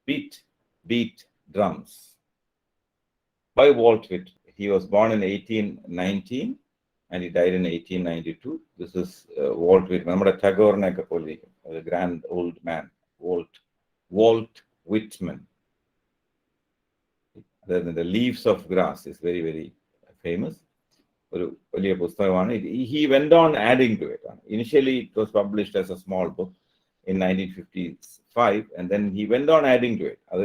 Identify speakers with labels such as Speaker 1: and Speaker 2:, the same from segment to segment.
Speaker 1: Beat Drums by Walt Whitman. He was born in 1819 and he died in 1892. This is Walt Whitman. നമ്മുടെ ടാഗോറിനെയൊക്കെ പോലെ a grand old man, Walt Whitman. The Leaves of Grass is very, very famous. ഒരു വലിയ പുസ്തകമാണ്. He went on adding to it. Initially, it was published as a small book in 1955, and then he went on adding to it. അത്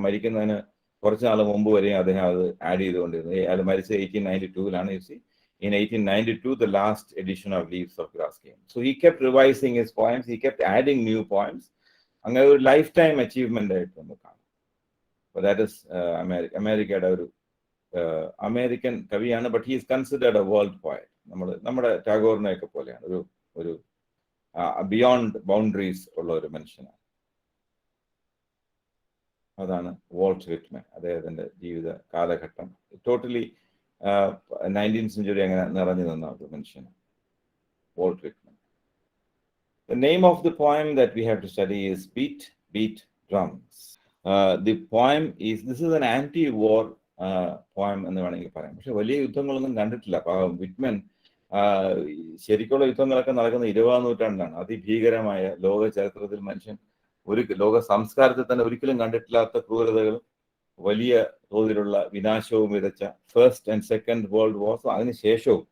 Speaker 1: മരിക്കുന്നതിന് കുറച്ച് നാൾ മുമ്പ് വരെയും അദ്ദേഹം അത് ആഡ് ചെയ്തുകൊണ്ടിരുന്നു. അയാൾ മരിച്ചത് 1892-ലാണ്. You see, in 1892, the last edition of Leaves of Grass came. So he kept revising his poems. He kept adding new poems. അങ്ങനെ ഒരു ലൈഫ് ടൈം അച്ചീവ്മെന്റ് ആയിട്ട് നമുക്ക് കാണാം. So that is അമേരിക്കയുടെ ഒരു അമേരിക്കൻ കവിയാണ്. But he is considered A world poet. നമ്മുടെ ടാഗോറിനെയൊക്കെ പോലെയാണ്. ഒരു ബിയോണ്ട് ബൗണ്ടറീസ് ഉള്ള ഒരു മനുഷ്യനാണ്. അതാണ് വാൾട്ട് വിറ്റ്മാൻ. അദ്ദേഹത്തിന്റെ ജീവിത കാലഘട്ടം ടോട്ടലി 19th century അങ്ങനെ നിറഞ്ഞു നിന്ന ഒരു മനുഷ്യനാണ് Walt Whitman. The name of the poem that we have to study is Beat Drums. The poem is, this is an anti-war poem എന്ന് വേണമെങ്കിൽ പറയാം. പക്ഷെ വലിയ യുദ്ധങ്ങളൊന്നും കണ്ടിട്ടില്ല. വിറ്റ്മാൻ ശരിക്കുള്ള യുദ്ധങ്ങളൊക്കെ നടക്കുന്ന 20ാം നൂറ്റാണ്ടിലാണ്. അതിഭീകരമായ ലോക ചരിത്രത്തിൽ മനുഷ്യൻ ലോക സംസ്കാരത്തിൽ തന്നെ ഒരിക്കലും കണ്ടിട്ടില്ലാത്ത ക്രൂരതകളും വലിയ തോതിലുള്ള വിനാശവും വിതച്ച first and second world wars, അതിനുശേഷവും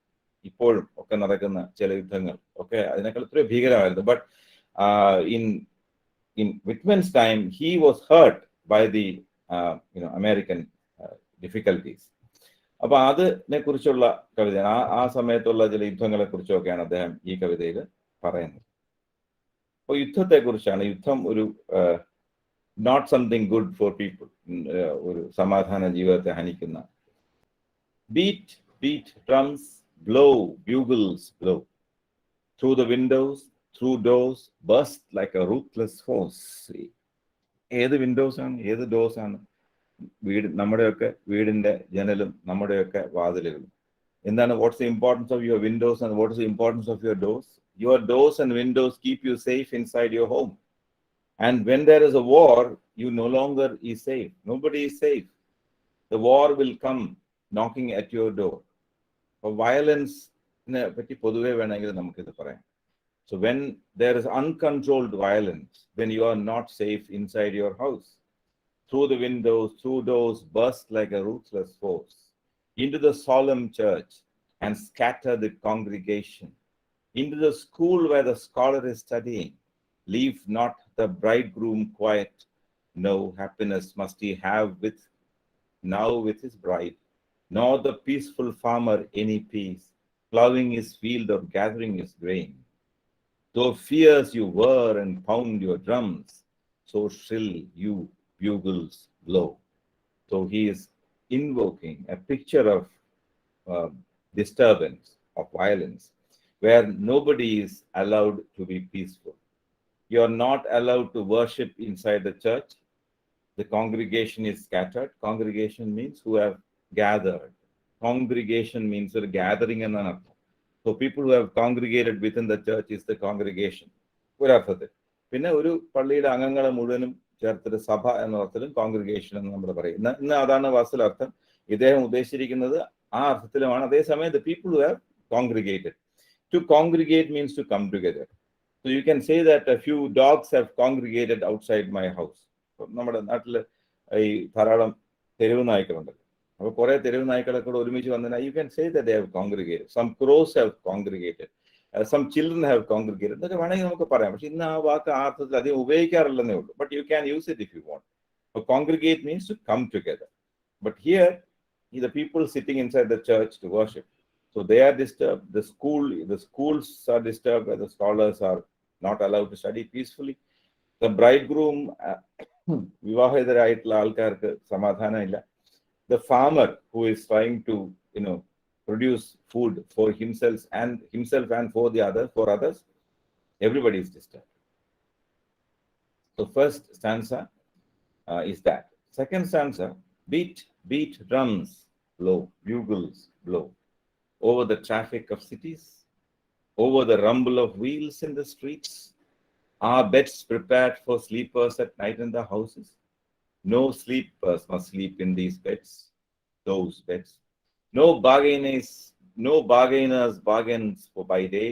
Speaker 1: ഇപ്പോഴും ഒക്കെ നടക്കുന്ന ചില യുദ്ധങ്ങൾ ഒക്കെ അതിനേക്കാൾ ഇത്രയും ഭീകരമായിരുന്നു. But in Whitman's time, he was hurt by the American difficulties. അപ്പൊ അതിനെ കുറിച്ചുള്ള കവിത, ആ സമയത്തുള്ള ചില യുദ്ധങ്ങളെ കുറിച്ചൊക്കെയാണ് അദ്ദേഹം ഈ കവിതയിൽ പറയുന്നത്. അപ്പോൾ യുദ്ധത്തെ കുറിച്ചാണ്. യുദ്ധം ഒരു not something good for people, ഒരു സമാധാന ജീവിതത്തെ ഹനിക്കുന്ന. Beat drums, blow bugles, blow through the windows, through doors, burst like a ruthless force. ഏത് വിൻഡോസ് ആണ്, ഏത് ഡോസ് ആണ്? നമ്മുടെയൊക്കെ വീടിന്റെ ജനലും നമ്മുടെയൊക്കെ വാതിലുകളും. എന്താണ് watts the importance of your Windows and what is the importance of your dose? Your doors and windows keep you safe inside your home. And when there is a war, you no longer is safe. Nobody is safe. The war will come knocking at your door. For violence ne patti poduve venengil namukku parayam. So when there is uncontrolled violence, then you are not safe inside your house. Through the windows, through doors, burst like a ruthless force into the solemn church and scatter the congregation. Into the school where the scholar is studying, leave not the bridegroom quiet. No happiness must he have now with his bride, nor the peaceful farmer any peace, plowing his field or gathering his grain. Though fierce you whir and pound your drums, so shrill you bugles blow. So he is invoking a picture of disturbance, of violence, where nobody is allowed to be peaceful. You are not allowed to worship inside the church. The congregation is scattered. Congregation means who have gathered. Congregation means a gathering and an. So people who have congregated within the church is the congregation. ഒരർത്ഥത്തിൽ. പിന്നെ ഒരു പള്ളിയുടെ അംഗങ്ങളെ മുഴുവനും ചേർത്തിട്ട് സഭ എന്ന അർത്ഥത്തിലും കോൺഗ്രിഗേഷൻ എന്ന് നമ്മൾ പറയും. ഇന്ന് അതാണ് വാസ്തവാർത്ഥം. ഇദ്ദേഹം ഉദ്ദേശിച്ചിരിക്കുന്നത് ആ അർത്ഥത്തിലുമാണ്. അതേസമയം the people who have congregated. To congregate means to come together. So you can say that a few dogs have congregated outside my house. നമ്മുടെ നാട്ടിൽ ഈ ധാരാളം തെരുവ് നായ്ക്കളുണ്ടല്ലോ. അപ്പോൾ കുറെ തെരുവ് നായ്ക്കളെ കൂടെ ഒരുമിച്ച് വന്നാൽ you can say that they have congregated. Some crows have congregated. Some children have congregated. എന്നൊക്കെ വേണമെങ്കിൽ നമുക്ക് പറയാം. പക്ഷെ ഇന്ന് ആ വാക്ക് ആ അർത്ഥത്തിൽ അധികം ഉപയോഗിക്കാറില്ലെന്നേ ഉള്ളൂ. But you can use it if you want. So congregate means to come together. But here, the people sitting inside the church to worship. So they are disturbed. The schools are disturbed where the scholars are not allowed to study peacefully. The bridegroom, വിവാഹിതരായിട്ടുള്ള ആൾക്കാർക്ക് സമാധാനമില്ല. The farmer who is trying to, produce food for himself and for others, everybody is disturbed. So first stanza is that. Second stanza, beat drums, blow, bugles, blow. Over the traffic of cities, over the rumble of wheels in the streets, are beds prepared for sleepers at night in the houses? No sleepers must sleep in these beds, those beds. No bargainers bargains for by day.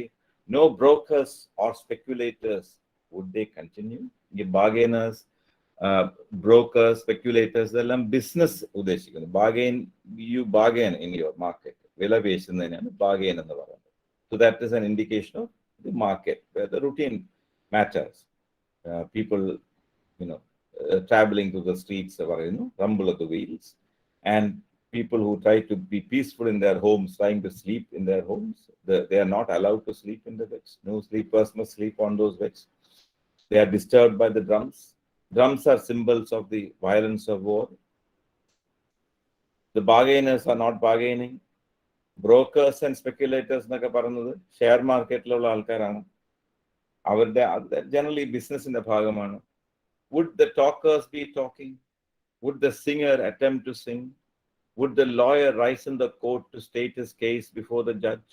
Speaker 1: No brokers or speculators. Would they continue? The bargainers, brokers, speculators, ഇതെല്ലാം business ഉദ്ദേശിക്കുന്നു. You bargain in your market. വില പേശുന്നതിനാണ് bargain എന്ന് പറയുന്നത്. So that is an indication of the market where the routine matters. People, traveling through the streets, rumble of the wheels, and people who try to be peaceful in their homes, trying to sleep in their homes, they are not allowed to sleep in the beds. No sleepers must sleep on those beds. They are disturbed by the drums. Drums are symbols of the violence of war. The bargainers are not bargaining. Brokers and speculators എന്നൊക്കെ പറയുന്നത് share മാർക്കറ്റിലുള്ള ആൾക്കാരാണ്. അവരുടെ generally ബിസിനസിന്റെ ഭാഗമാണ്. Would the talkers be talking? Would the singer attempt to sing? Would the lawyer rise in the court to state his case before the judge?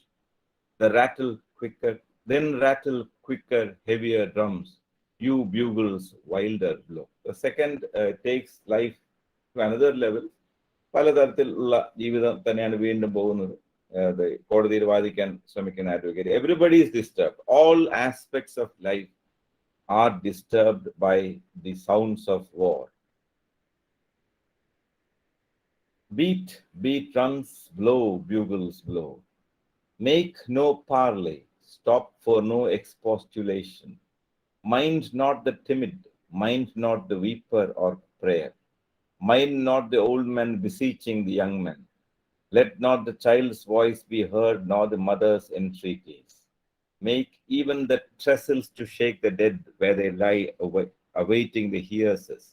Speaker 1: The rattle quicker, then rattle quicker, heavier drums. You bugles, wilder blow. The second takes life to another level. പലതരത്തിലുള്ള ജീവിതം തന്നെയാണ് വീണ്ടും പോകുന്നത്. കോടതിയിൽ വാദിക്കാൻ ശ്രമിക്കുന്ന advocate. Everybody is disturbed. All aspects of life are disturbed by the sounds of war. Beat, beat drums, blow, bugles blow. Make no parley, stop for no expostulation. Mind not the timid, mind not the weeper or prayer. Mind not the old men beseeching the young men. Let not the child's voice be heard, nor the mother's entreaties. Make even the trestles to shake the dead where they lie awaiting the hearses.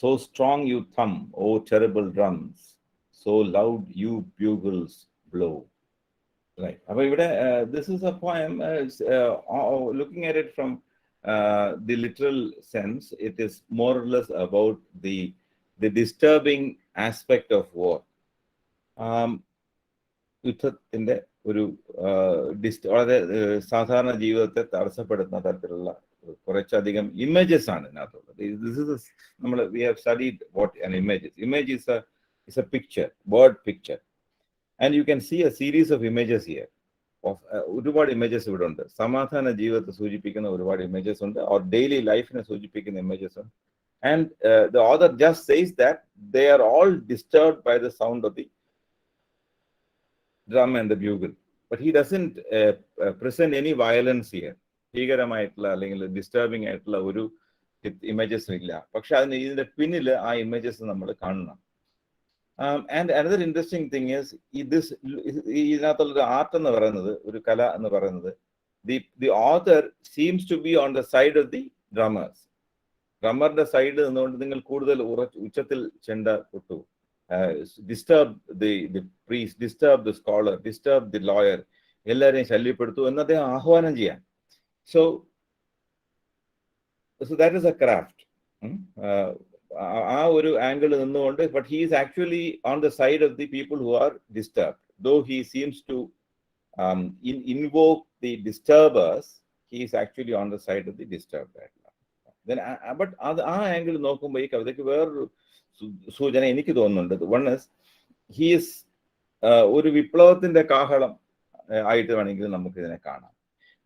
Speaker 1: So strong you thumb, O terrible drums, so loud you bugles blow. Right. This is a poem. Looking at it from the literal sense, it is more or less about the disturbing aspect of war. യുദ്ധത്തിന്റെ ഒരു വളരെ സാധാരണ ജീവിതത്തെ തടസ്സപ്പെടുത്തുന്ന തരത്തിലുള്ള കുറച്ചധികം images ആണ് ഇതിനകത്തുള്ളത്. we have studied what an image is. Image is a picture, word picture, and you can see a series of images here. ഒരുപാട് ഇമേജസ് ഇവിടെ ഉണ്ട്. സമാധാന ജീവിതത്തെ സൂചിപ്പിക്കുന്ന ഒരുപാട് ഇമേജസ് ഉണ്ട്, or daily ലൈഫിനെ സൂചിപ്പിക്കുന്ന ഇമേജസ് ഉണ്ട്. And the author just says that they are all disturbed by the sound of the drum and the bugle, but he doesn't present any violence here. ഭീകരമായിട്ടുള്ള അല്ലെങ്കിൽ ഡിസ്റ്റർബിംഗ് ആയിട്ടുള്ള ഒരു ഇമേജസും ഇല്ല. പക്ഷെ ഇതിന്റെ പിന്നിൽ ആ ഇമേജസ് നമ്മൾ കാണണം. And another interesting thing is ഇതിനകത്തുള്ള ആർട്ട് എന്ന് പറയുന്നത്, ഒരു കല എന്ന് പറയുന്നത്, the author seems to be on the side of the drummers. ഡ്രമ്മറിന്റെ സൈഡ് നിന്നുകൊണ്ട് നിങ്ങൾ കൂടുതൽ ഉച്ചത്തിൽ ചെണ്ട കൊട്ടു, disturb the priest, disturb the scholar, disturb the lawyer, എല്ലാവരെയും ശല്യപ്പെടുത്തു എന്ന് അദ്ദേഹം ആഹ്വാനം ചെയ്യാൻ. So that is a craft. ആ ഒരു ആംഗിൾ നിന്നുകൊണ്ട്, but he is actually on the side of the people who are disturbed. Though he seems to invoke the disturbers, he is actually on the side of the disturbed. Then, but ആ angle നോക്കുമ്പോൾ ഈ കവിതയ്ക്ക് വേറൊരു സൂചന എനിക്ക് തോന്നുന്നുണ്ട്. One is, he is ഒരു വിപ്ലവത്തിന്റെ കാഹളം ആയിട്ട് വേണമെങ്കിൽ നമുക്ക് ഇതിനെ കാണാം.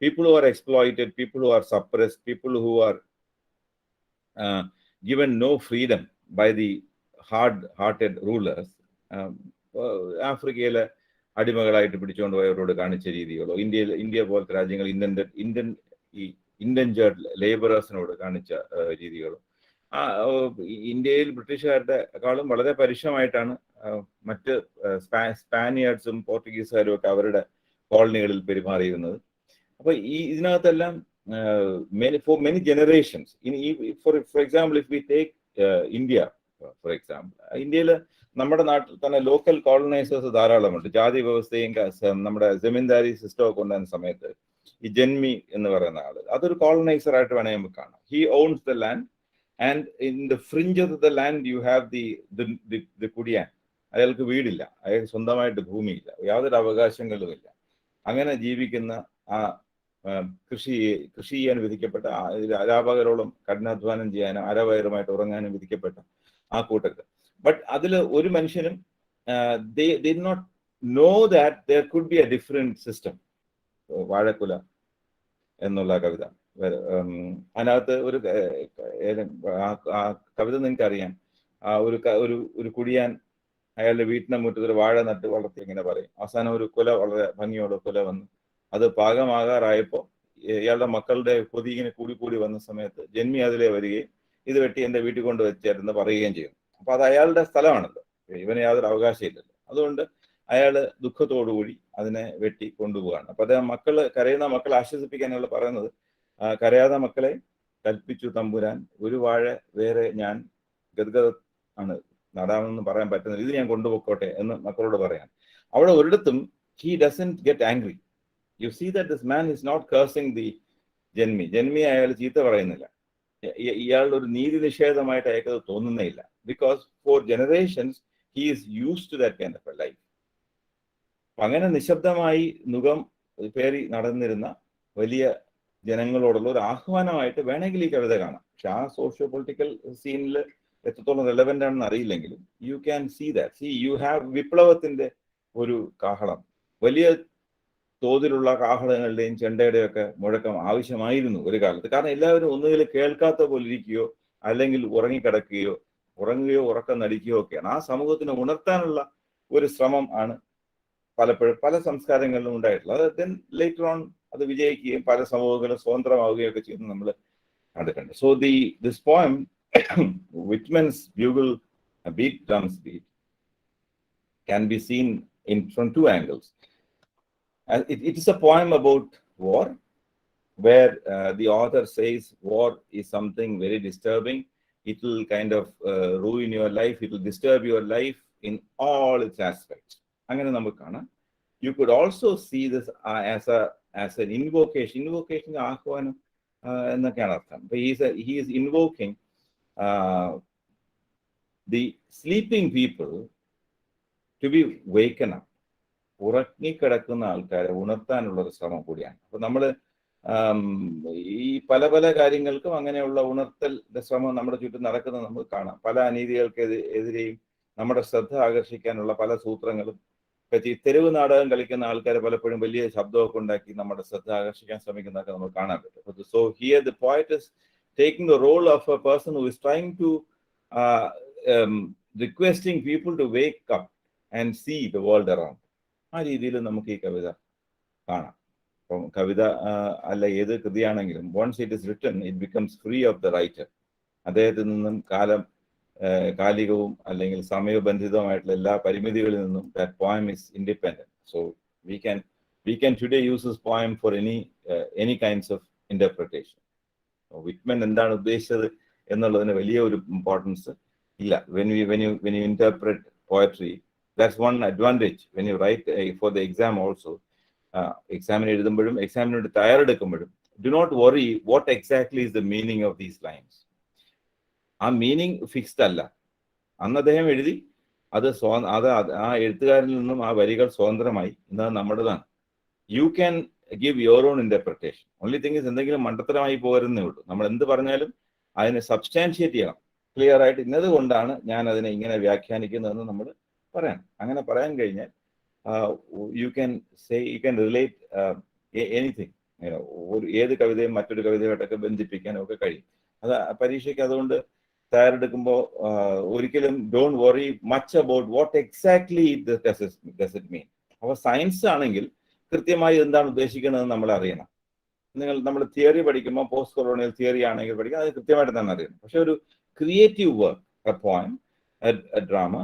Speaker 1: People who are exploited, people who are suppressed, people who are given no freedom by the hard-hearted rulers. ആഫ്രിക്കയിലെ അടിമകളായിട്ട് പിടിച്ചുകൊണ്ട് പോയവരോട് കാണിച്ച രീതികളോ, ഇന്ത്യ പോലത്തെ രാജ്യങ്ങൾ ഇൻഡെഞ്ചേർഡ് ലേബറേഴ്സിനോട് കാണിച്ച രീതികളോ, ഇന്ത്യയിൽ ബ്രിട്ടീഷുകാരുടെക്കാളും വളരെ പരുഷമായിട്ടാണ് മറ്റ് സ്പാനിയേർഡ്സും പോർച്ചുഗീസുകാരും ഒക്കെ അവരുടെ കോളനികളിൽ പെരുമാറിയിരുന്നത്. അപ്പൊ ഇതിനകത്തെല്ലാം for many generations, for example, if we take India, for example, ഇന്ത്യയിൽ നമ്മുടെ നാട്ടിൽ തന്നെ ലോക്കൽ കോളനൈസേഴ്സ് ധാരാളമുണ്ട്. ജാതി വ്യവസ്ഥയും നമ്മുടെ ജമീന്ദാരി സിസ്റ്റം ഒക്കെ ഉണ്ടാകുന്ന സമയത്ത് ഈ ജന്മി എന്ന് പറയുന്ന ആള് അതൊരു കോളനൈസർ ആയിട്ട് വേണമെങ്കിൽ നമുക്ക് കാണാം. He owns the land and in the fringe of the land you have the കുടിയാൻ. അയാൾക്ക് വീടില്ല, അയാൾക്ക് സ്വന്തമായിട്ട് ഭൂമിയില്ല, യാതൊരു അവകാശങ്ങളുമില്ല. അങ്ങനെ ജീവിക്കുന്ന ആ കൃഷി ചെയ്യാൻ വിധിക്കപ്പെട്ട, രാപകലോളം കഠിനാധ്വാനം ചെയ്യാനും അരവയറുമായിട്ട് ഉറങ്ങാനും വിധിക്കപ്പെട്ട ആ കൂട്ടത്തിൽ. ബട്ട് അതിൽ ഒരു മനുഷ്യനും they did not know that there could be a different system. വാഴക്കുല എന്നുള്ള കവിത, അതിനകത്ത് ഒരു കവിത നിങ്ങൾക്ക് അറിയാം. ഒരു കുടിയാൻ അയാളുടെ വീട്ടിന്റെ മുറ്റത്തൊരു വാഴ നട്ട് വളർത്തി ഇങ്ങനെ പറയും. അവസാനം ഒരു കുല, വളരെ ഭംഗിയോടെ കുല വന്നു. അത് പാകമാകാറായപ്പോ ഇയാളുടെ മക്കളുടെ കൊതി ഇങ്ങനെ കൂടി വന്ന സമയത്ത് ജന്മി അതിലെ വരികയും ഇത് വെട്ടി എന്റെ വീട്ടിൽ കൊണ്ട് വെച്ചേരുന്ന് പറയുകയും ചെയ്യും. അപ്പൊ അത് അയാളുടെ സ്ഥലമാണല്ലോ, ഇവന് യാതൊരു അവകാശമില്ലല്ലോ. അതുകൊണ്ട് അയാള് ദുഃഖത്തോടുകൂടി അതിനെ വെട്ടി കൊണ്ടുപോവാണ്. അപ്പൊ അദ്ദേഹം കരയുന്ന മക്കളെ ആശ്വസിപ്പിക്കാനുള്ള പറയുന്നത്, കരയാതെ മക്കളെ, കൽപ്പിച്ചു തമ്പുരാൻ, ഒരു വാഴ വേറെ ഞാൻ ഗദ്ഗത ആണ് നടാമെന്ന് പറയാൻ പറ്റുന്നത്, ഇത് ഞാൻ കൊണ്ടുപോയിക്കോട്ടെ എന്ന് മക്കളോട് പറയാൻ. അവിടെ ഒരിടത്തും he doesn't get angry. You see that this man is not cursing the ജന്മി അയാൾ ചീത്ത പറയുന്നില്ല. ഇയാളുടെ ഒരു നീതി നിഷേധമായിട്ട് അയാൾക്ക് തോന്നുന്നേയില്ല. Because for generations he is used to that kind of a life. അങ്ങനെ നിശബ്ദമായി നുകം പേറി നടന്നിരുന്ന വലിയ ജനങ്ങളോടുള്ള ഒരു ആഹ്വാനമായിട്ട് വേണമെങ്കിൽ ഈ കവിത കാണാം. പക്ഷെ ആ സോഷ്യോ പൊളിറ്റിക്കൽ സീനിൽ എത്രത്തോളം റെലവെന്റ് ആണെന്ന് അറിയില്ലെങ്കിലും you can see that. You have വിപ്ലവത്തിന്റെ ഒരു കാഹളം, വലിയ തോതിലുള്ള കാഹളങ്ങളുടെയും ചെണ്ടയുടെയും ഒക്കെ മുഴക്കം ആവശ്യമായിരുന്നു ഒരു കാലത്ത്. കാരണം എല്ലാവരും ഒന്നുകിൽ കേൾക്കാത്ത പോലെ ഇരിക്കുകയോ അല്ലെങ്കിൽ ഉറങ്ങിക്കിടക്കുകയോ ഉറക്കം നടിക്കുകയോ ഒക്കെയാണ്. ആ സമൂഹത്തിനെ ഉണർത്താനുള്ള ഒരു ശ്രമം ആണ് പലപ്പോഴും പല സംസ്കാരങ്ങളിലും ഉണ്ടായിട്ടുള്ളത്. അത് ലേറ്റർ ഓൺ അത് വിജയിക്കുകയും പല സമൂഹങ്ങളും സ്വതന്ത്രമാവുകയും ഒക്കെ ചെയ്യുന്നത് നമ്മൾ കണ്ടിട്ടുണ്ട്. So this poem, Whitman's bugle beat drums beat, can be seen from two angles. It is a poem about war, where the author says war is something very disturbing. It will kind of ruin your life. It will disturb your life in all its aspects. അങ്ങനെ നമുക്ക് കാണാം. You could also see this as an invocation ആഹ്വാനം എന്നൊക്കെയാണ് അർത്ഥം. He is invoking the sleeping people to be waken up. ഉറങ്ങിക്കിടക്കുന്ന ആൾക്കാരെ ഉണർത്താനുള്ള ഒരു ശ്രമം കൂടിയാണ്. അപ്പൊ നമ്മള് ഈ പല കാര്യങ്ങൾക്കും അങ്ങനെയുള്ള ഉണർത്തലിന്റെ ശ്രമം നമ്മുടെ ചുറ്റും നടക്കുന്നത് നമുക്ക് കാണാം. പല അനീതികൾക്ക് എതിരെയും നമ്മുടെ ശ്രദ്ധ ആകർഷിക്കാനുള്ള പല സൂത്രങ്ങളും തെരുവ് നാടകം കളിക്കുന്ന ആൾക്കാരെ പലപ്പോഴും വലിയ ശബ്ദമൊക്കെ ഉണ്ടാക്കി നമ്മുടെ ശ്രദ്ധ ആകർഷിക്കാൻ ശ്രമിക്കുന്നതൊക്കെ നമുക്ക് കാണാൻ പറ്റും. So here the poet is taking the role of a person who is trying to requesting people to wake up and see the world around. ആ രീതിയിൽ നമുക്ക് ഈ കവിത കാണാം. അപ്പം കവിത അല്ല ഏത് കൃതിയാണെങ്കിലും once it is written it becomes free of the writer. അദ്ദേഹത്തിൽ നിന്നും കാലികവും അല്ലെങ്കിൽ സമയബന്ധിതമായിട്ടുള്ള എല്ലാ പരിമിതികളിൽ നിന്നും that poem is independent. So we can today use this poem for any kinds of interpretation. വിറ്റ്മൻ എന്താണ് ഉദ്ദേശിച്ചത് എന്നുള്ളതിന് വലിയ ഒരു ഇമ്പോർട്ടൻസ് ഇല്ല. when you interpret poetry, that's one advantage when you write for the exam also. എക്സാമിന് എഴുതുമ്പോഴും എക്സാമിനോട് തയ്യാറെടുക്കുമ്പോഴും do not worry what exactly is the meaning of these lines. ആ meaning fixed അല്ല. അന്ന് അദ്ദേഹം എഴുതി, അത് ആ എഴുത്തുകാരിൽ നിന്നും ആ വരികൾ സ്വതന്ത്രമായി, ഇന്നത് നമ്മുടേതാണ്. You can give your own interpretation. Only thing is എന്തെങ്കിലും മണ്ടത്തരമായി പോരുന്നേ ഉള്ളൂ. നമ്മൾ എന്ത് പറഞ്ഞാലും അതിനെ സബ്സ്റ്റാൻഷിയേറ്റ് ചെയ്യണം, ക്ലിയർ ആയിട്ട് ഇന്നത് കൊണ്ടാണ് ഞാൻ അതിനെ ഇങ്ങനെ വ്യാഖ്യാനിക്കുന്നതെന്ന് നമ്മൾ പറയണം. അങ്ങനെ പറയാൻ കഴിഞ്ഞാൽ യു ക്യാൻ റിലേറ്റ് എനിത്തിങ്. ഏത് കവിതയും മറ്റൊരു കവിതയായിട്ടൊക്കെ ബന്ധിപ്പിക്കാനും ഒക്കെ കഴിയും. അത് പരീക്ഷയ്ക്ക് അതുകൊണ്ട് തയ്യാറെടുക്കുമ്പോൾ ഒരിക്കലും don't worry much about what exactly does it mean. അപ്പോൾ സയൻസ് ആണെങ്കിൽ കൃത്യമായി എന്താണ് ഉദ്ദേശിക്കുന്നത് നമ്മൾ അറിയണം. നമ്മൾ തിയറി പഠിക്കുമ്പോൾ പോസ്റ്റ് കൊളോണിയൽ തിയറി ആണെങ്കിൽ പഠിക്കാം, അത് കൃത്യമായിട്ട് തന്നെ അറിയണം. പക്ഷെ ഒരു creative work, A poem, A drama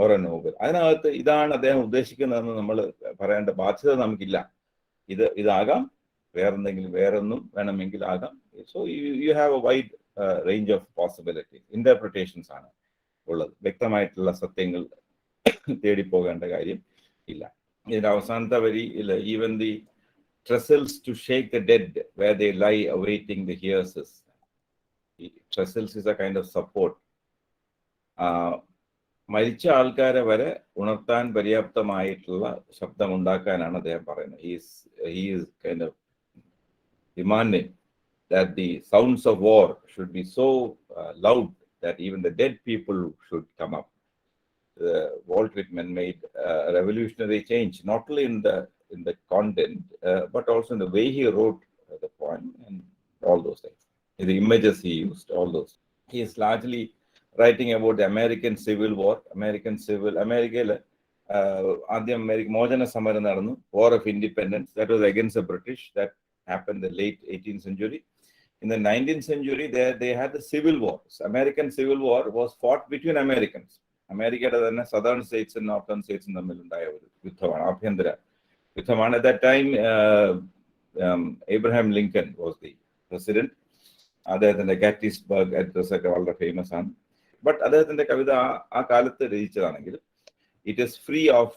Speaker 1: or A novel, അതിനകത്ത് ഇതാണ് അദ്ദേഹം ഉദ്ദേശിക്കുന്നതെന്ന് നമ്മൾ പറയേണ്ട ബാധ്യത നമുക്കില്ല. ഇതാകാം, വേറൊന്നും വേണമെങ്കിൽ ആകാം. So you have A wide range of possibility. Interpretations ആണ് ഉള്ളത്. വ്യക്തമായിട്ടുള്ള സത്യങ്ങൾ തേടിപ്പോകേണ്ട കാര്യം ഇല്ല. ഇതിന്റെ അവസാനത്തെ വരി ഇല്ല, even the trestles to shake the dead where they lie awaiting the hearses. Trestles is a kind of support. മരിച്ച ആൾക്കാരെ വരെ ഉണർത്താൻ പര്യാപ്തമായിട്ടുള്ള ശബ്ദം ഉണ്ടാക്കാനാണ് അദ്ദേഹം പറയുന്നത്. he is kind of demanding that the sounds of war should be so loud that even the dead people should come up. Walt Whitman made a revolutionary change, not only in the content, but also in the way he wrote the poem and all those things. The images he used, all those. He is largely writing about the American Civil War. America, ആദ്യം മോചന സമരം നടന്നു, War of Independence. That was against the British. That happened in the late 18th century. In the 19th century, they had the Civil War. American Civil War was fought between Americans. അമേരിക്കയുടെ തന്നെ southern സ്റ്റേറ്റ്സും northern സ്റ്റേറ്റ്സും തമ്മിലുണ്ടായ ഒരു യുദ്ധമാണ്, ആഭ്യന്തര യുദ്ധമാണ്. At that time Abraham Lincoln was the president. അദ്ദേഹത്തിന്റെ ഗാറ്റിസ്ബർഗ് address ഒക്കെ വളരെ ഫേമസ് ആണ്. ബട്ട് അദ്ദേഹത്തിന്റെ കവിത ആ കാലത്ത് രചിച്ചതാണെങ്കിൽ it is free of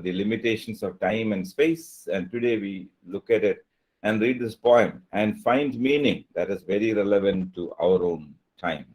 Speaker 1: the limitations of time and space. And today we look at it and read this poem and find meaning that is very relevant to our own time.